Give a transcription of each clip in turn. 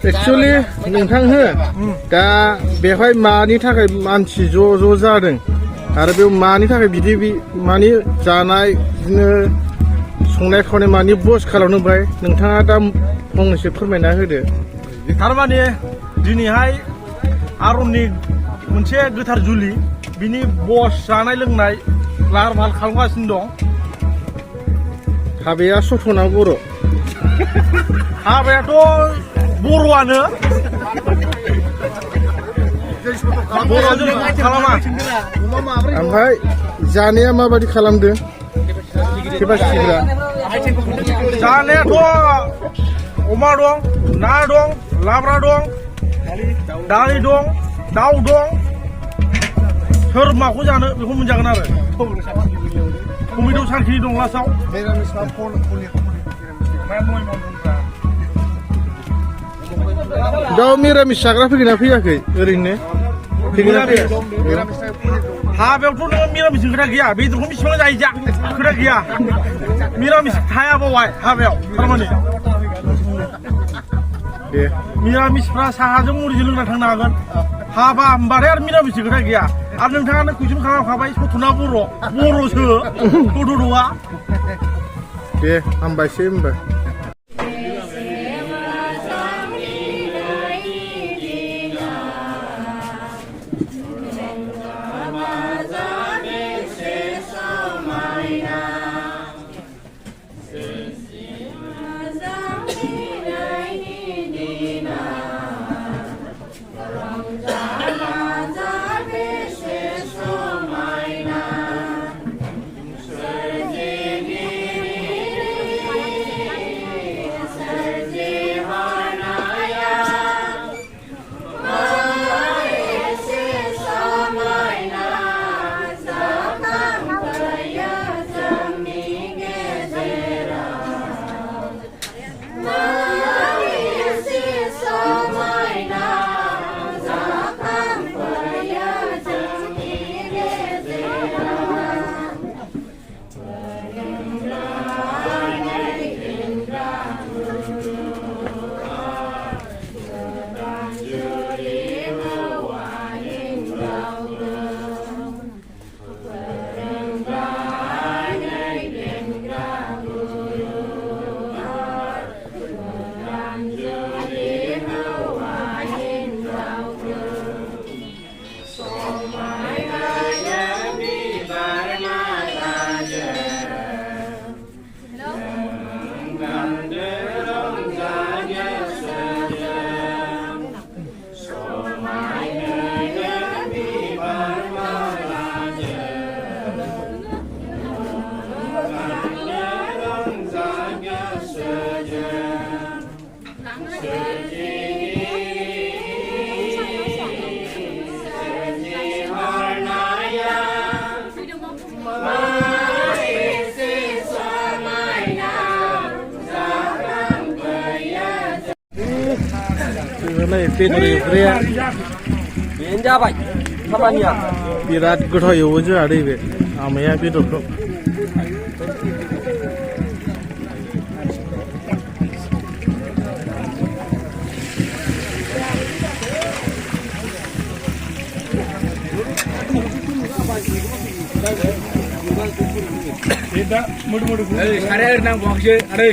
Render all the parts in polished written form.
Actually नोंथां हो दा बेवहाय मानि थाखाय मानसि ज' जादों आरो बेयाव मानि थाखाय बिदि मानि जानाय बिदिनो संनाय खावनाय मानि बस खालामनोबाय नोंथाङा दा फंनैसो फोरमायना होदो। थारमाने दिनैहाय आरननि मोनसे गोथार जुलि बिनि बस जानाय लोंनाय लाहार फाहार खालामगासिनो दं। हाबाया सथ'ना बर'? हाबायाथ' बर'आनो बर'जों खालामा। ओमफ्राय जानाया माबायदि खालामदों केपासिटिफ्रा? जानायाथ' अमा दं, ना दं, लाब्रा दं, दालि दं, दाउ दं। सोर माखौ जानो बेखौ मोनजागोन आरो। टमेट' सानखिनि दं लास्टआव। दा मिरामिस जाग्रा फैगोन ना फैयाखै ओरैनो? फैगोन ना फैया? हाबायावथ' नोङो मिरामिस खोथा गैया, बेदरखौ बेसेबां जायो जा खोथा गैया। मिरामिस थाया बावहाय हाबायाव थारमाने। दे मिरामिसफ्रा साहाजों मुरिजों लोंना थांनो हागोन। हाबा होनबाथाय आरो मिरामिस खोथा गैया। आरो नोंथाङानो कुइसन खालामखाबाय सथ'ना बर'सो थ'थ' नङा। दे हामबायसै होनबा। बेदर एवग्राया बेनो जाबाय खामानिया। बिराद गोथाव एवो जोंहा नैबे आमाया बेदरखौ। साराया ओरैनो बावाखैसो आदै।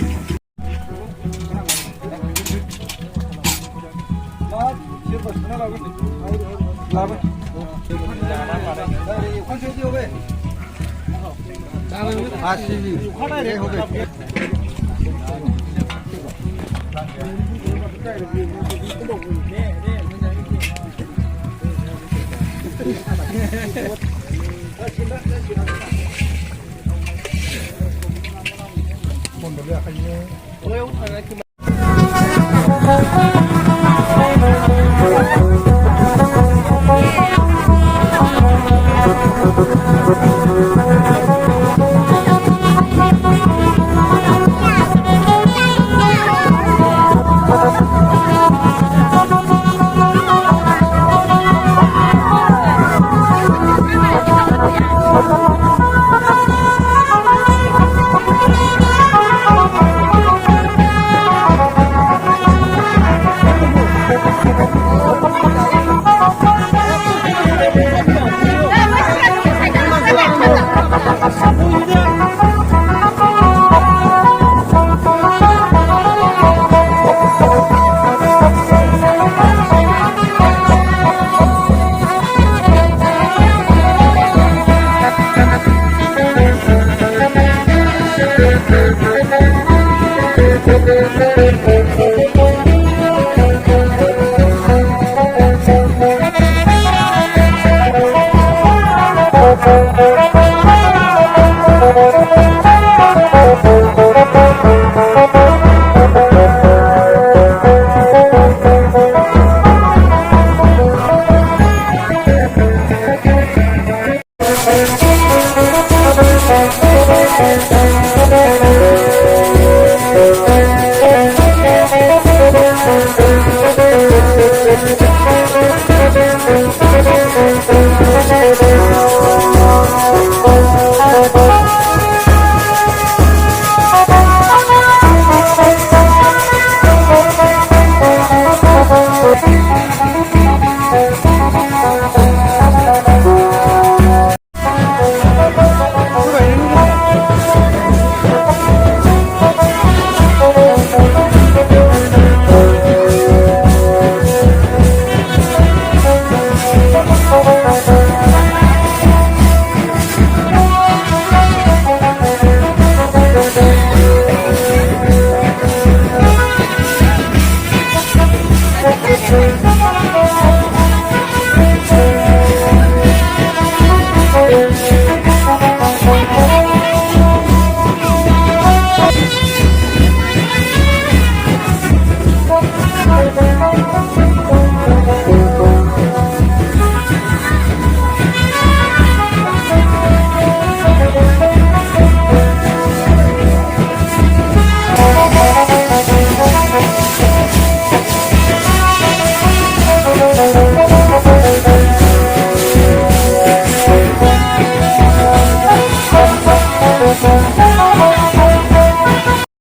Thank you.